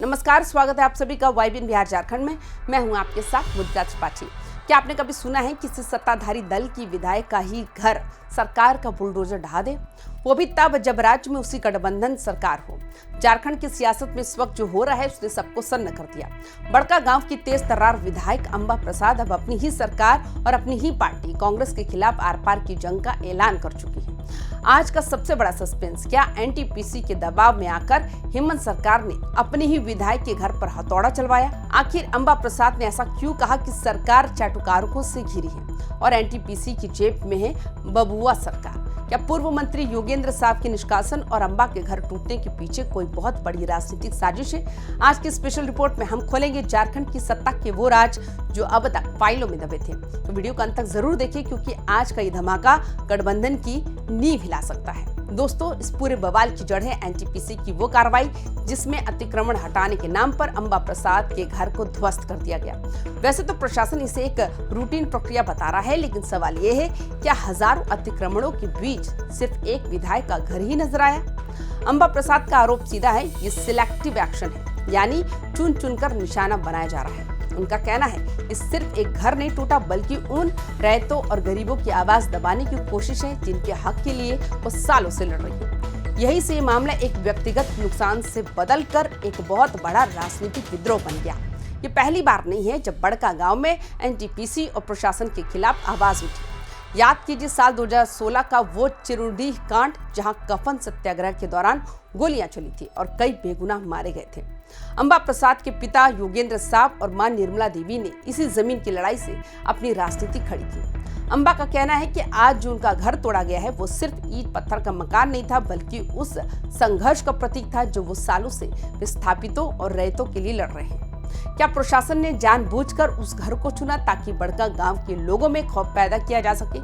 नमस्कार, स्वागत है आप सभी का वाईबीएन बिहार झारखंड में। मैं हूं आपके साथ मुद्दा त्रिपाठी। क्या आपने कभी सुना है किसी सत्ताधारी दल की विधायक का ही घर सरकार का बुलडोजर ढहा दे, वो भी तब जब राज्य में उसी गठबंधन सरकार हो। झारखंड की सियासत में इस वक्त जो हो रहा है उसने सबको सन्न कर दिया। बड़का गांव की तेज तर्रार विधायक अंबा प्रसाद अब अपनी ही सरकार और अपनी ही पार्टी कांग्रेस के खिलाफ आर पार की जंग का ऐलान कर चुकी है। आज का सबसे बड़ा सस्पेंस, क्या एनटीपीसी के दबाव में आकर हेमंत सरकार ने अपने ही विधायक के घर पर हथौड़ा चलवाया? आखिर अंबा प्रसाद ने ऐसा क्यों कहा कि सरकार चाटुकारों से घिरी है और एनटीपीसी की जेब में है बबुआ सरकार? क्या पूर्व मंत्री योगेंद्र साहब के निष्कासन और अंबा के घर टूटने के पीछे कोई बहुत बड़ी राजनीतिक साजिश है? आज की स्पेशल रिपोर्ट में हम खोलेंगे झारखंड की सत्ता के वो राज जो अब तक फाइलों में दबे थे। तो वीडियो को अंत तक जरूर देखिए, क्योंकि आज का ये धमाका गठबंधन की नींव हिला सकता है। दोस्तों, इस पूरे बवाल की जड़ है एनटीपीसी की वो कार्रवाई जिसमें अतिक्रमण हटाने के नाम पर अंबा प्रसाद के घर को ध्वस्त कर दिया गया। वैसे तो प्रशासन इसे एक रूटीन प्रक्रिया बता रहा है, लेकिन सवाल ये है, क्या हजारों अतिक्रमणों के बीच सिर्फ एक विधायक का घर ही नजर आया? अंबा प्रसाद का आरोप सीधा है, ये सिलेक्टिव एक्शन है, यानी चुन चुनकर निशाना बनाया जा रहा है। उनका कहना है कि सिर्फ एक घर नहीं टूटा, बल्कि उन रैयतों और गरीबों की आवाज दबाने की कोशिश है जिनके हक के लिए वो सालों से लड़ रही है। यही से ये मामला एक व्यक्तिगत नुकसान से बदलकर एक बहुत बड़ा राजनीतिक विद्रोह बन गया। ये पहली बार नहीं है जब बड़का गांव में एनटीपीसी और प्रशासन के खिलाफ आवाज उठी। याद कीजिए साल 2016 का वो चिरुडीह कांड, जहां कफन सत्याग्रह के दौरान गोलियां चली थी और कई बेगुनाह मारे गए थे। अंबा प्रसाद के पिता योगेंद्र साहब और मां निर्मला देवी ने इसी जमीन की लड़ाई से अपनी राजनीति खड़ी की। अंबा का कहना है कि आज जो उनका घर तोड़ा गया है वो सिर्फ ईंट पत्थर का मकान नहीं था, बल्कि उस संघर्ष का प्रतीक था जो वो सालों से विस्थापितों और रैयतों के लिए लड़ रहे हैं। क्या प्रशासन ने जानबूझकर उस घर को चुना ताकि बड़का गांव के लोगों में खौफ पैदा किया जा सके?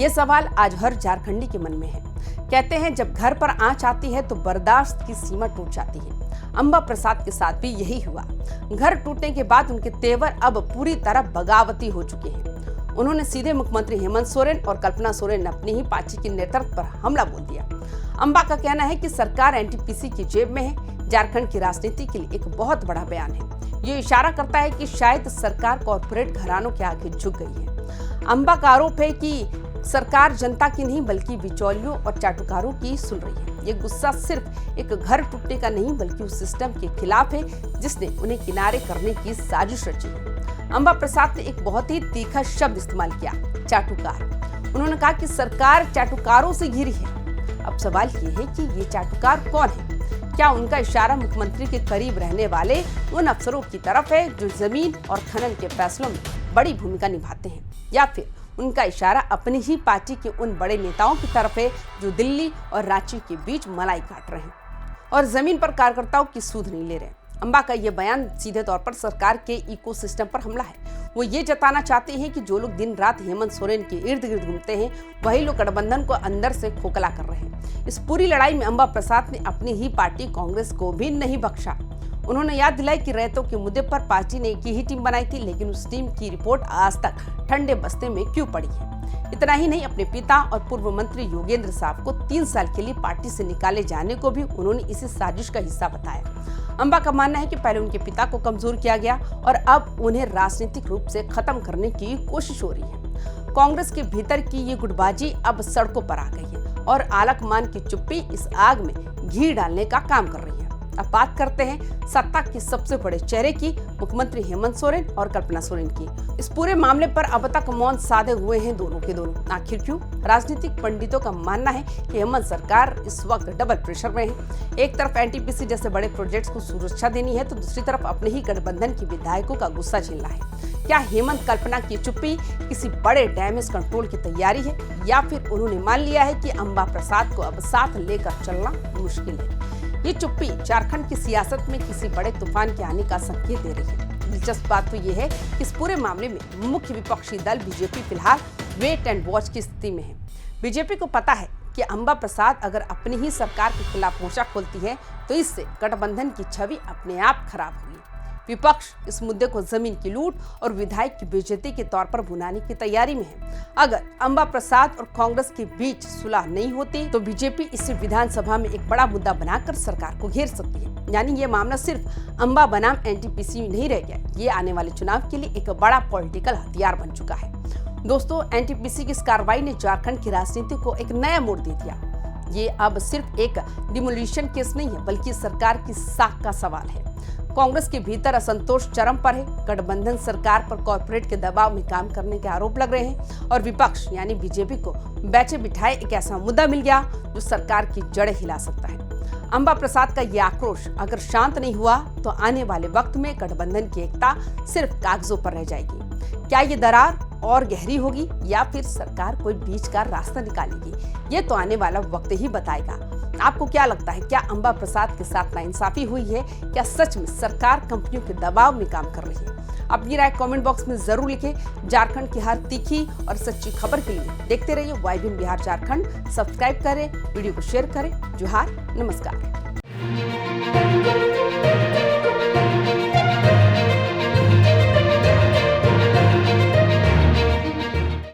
ये सवाल आज हर झारखंडी के मन में है। कहते हैं जब घर पर आंच आती है तो बर्दाश्त की सीमा टूट जाती है। अंबा प्रसाद के साथ भी यही हुआ। घर टूटने के बाद उनके तेवर अब पूरी तरह बगावती हो चुके हैं। उन्होंने सीधे मुख्यमंत्री हेमंत सोरेन और कल्पना सोरेन अपनी ही पार्टी के नेतृत्व पर हमला बोल दिया। अंबा का कहना है कि सरकार एनटीपीसी की जेब में है। झारखंड की राजनीति के लिए एक बहुत बड़ा बयान है। ये इशारा करता है कि शायद सरकार कॉर्पोरेट घरानों के आगे झुक गई है। अंबा का आरोप है कि सरकार जनता की नहीं बल्कि बिचौलियों और चाटुकारों की सुन रही है। ये गुस्सा सिर्फ एक घर टूटने का नहीं बल्कि उस सिस्टम के खिलाफ है जिसने उन्हें किनारे करने की साजिश रची है। अंबा प्रसाद ने एक बहुत ही तीखा शब्द इस्तेमाल किया, चाटुकार। उन्होंने कहा कि सरकार चाटुकारों से घिरी है। अब सवाल ये है कि ये चाटुकार कौन है? क्या उनका इशारा मुख्यमंत्री के करीब रहने वाले उन अफसरों की तरफ है जो जमीन और खनन के फैसलों में बड़ी भूमिका निभाते हैं, या फिर उनका इशारा अपनी ही पार्टी के उन बड़े नेताओं की तरफ है जो दिल्ली और रांची के बीच मलाई काट रहे हैं और जमीन पर कार्यकर्ताओं की सूद नहीं ले रहे? अंबा का ये बयान सीधे तौर पर सरकार के इकोसिस्टम पर हमला है। वो ये जताना चाहते हैं कि जो लोग दिन रात हेमंत सोरेन के इर्द गिर्द घूमते हैं वही लोग गठबंधन को अंदर से खोखला कर रहे हैं। इस पूरी लड़ाई में अंबा प्रसाद ने अपनी ही पार्टी कांग्रेस को भी नहीं बख्शा। उन्होंने याद दिलाई कि रैयतों के मुद्दे पर पार्टी ने एक ही टीम बनाई थी, लेकिन उस टीम की रिपोर्ट आज तक ठंडे बस्ते में क्यों पड़ी है? इतना ही नहीं, अपने पिता और पूर्व मंत्री योगेंद्र साहब को 3 साल के लिए पार्टी से निकाले जाने को भी उन्होंने इसी साजिश का हिस्सा बताया। अंबा का मानना है कि पहले उनके पिता को कमजोर किया गया और अब उन्हें राजनीतिक रूप से खत्म करने की कोशिश हो रही है। कांग्रेस के भीतर की ये गुटबाजी अब सड़कों पर आ गई है और आलकमान की चुप्पी इस आग में घी डालने का काम कर रही है। अब बात करते हैं सत्ता के सबसे बड़े चेहरे की, मुख्यमंत्री हेमंत सोरेन और कल्पना सोरेन की। इस पूरे मामले पर अब तक मौन साधे हुए हैं दोनों के दोनों। आखिर क्यों? राजनीतिक पंडितों का मानना है कि हेमंत सरकार इस वक्त डबल प्रेशर में है। एक तरफ एनटीपीसी जैसे बड़े प्रोजेक्ट्स को सुरक्षा देनी है तो दूसरी तरफ अपने ही गठबंधन के विधायकों का गुस्सा झेलना है। क्या हेमंत कल्पना की चुप्पी किसी बड़े डैमेज कंट्रोल की तैयारी है, या फिर उन्होंने मान लिया है कि अंबा प्रसाद को अब साथ लेकर चलना मुश्किल है? ये चुप्पी झारखंड की सियासत में किसी बड़े तूफान के आने का संकेत दे रही है। दिलचस्प बात तो ये है कि इस पूरे मामले में मुख्य विपक्षी दल बीजेपी फिलहाल वेट एंड वॉच की स्थिति में है। बीजेपी को पता है कि अंबा प्रसाद अगर अपनी ही सरकार के खिलाफ मोर्चा खोलती है तो इससे गठबंधन की छवि अपने आप खराब होगी। विपक्ष इस मुद्दे को जमीन की लूट और विधायक की बेइज्जती के तौर पर भुनाने की तैयारी में है। अगर अंबा प्रसाद और कांग्रेस के बीच सुलह नहीं होती तो बीजेपी इसे विधानसभा में एक बड़ा मुद्दा बनाकर सरकार को घेर सकती है। यानी ये मामला सिर्फ अंबा बनाम एनटीपीसी नहीं रह गया, ये आने वाले चुनाव के लिए एक बड़ा पॉलिटिकल हथियार बन चुका है। दोस्तों, एनटीपीसी की इस कार्रवाई ने झारखंड की राजनीति को एक नया मोड़ दे दिया। ये अब सिर्फ एक डिमोलिशन केस नहीं है, बल्कि सरकार की साख का सवाल है। कांग्रेस के भीतर असंतोष चरम पर है। गठबंधन सरकार पर कॉर्पोरेट के दबाव में काम करने के आरोप लग रहे हैं और विपक्ष यानी बीजेपी को बैठे बिठाए एक ऐसा मुद्दा मिल गया जो सरकार की जड़ें हिला सकता है। अंबा प्रसाद का ये आक्रोश अगर शांत नहीं हुआ तो आने वाले वक्त में गठबंधन की एकता सिर्फ कागजों पर रह जाएगी। क्या ये दरार और गहरी होगी या फिर सरकार कोई बीच का रास्ता निकालेगी, ये तो आने वाला वक्त ही बताएगा। आपको क्या लगता है, क्या अंबा प्रसाद के साथ नाइंसाफी हुई है? क्या सच में सरकार कंपनियों के दबाव में काम कर रही है? अपनी राय कमेंट बॉक्स में जरूर लिखें। झारखंड की हर तीखी और सच्ची खबर के लिए देखते रहिए YBN बिहार झारखंड। सब्सक्राइब करें, वीडियो को शेयर करें। जोहार, नमस्कार।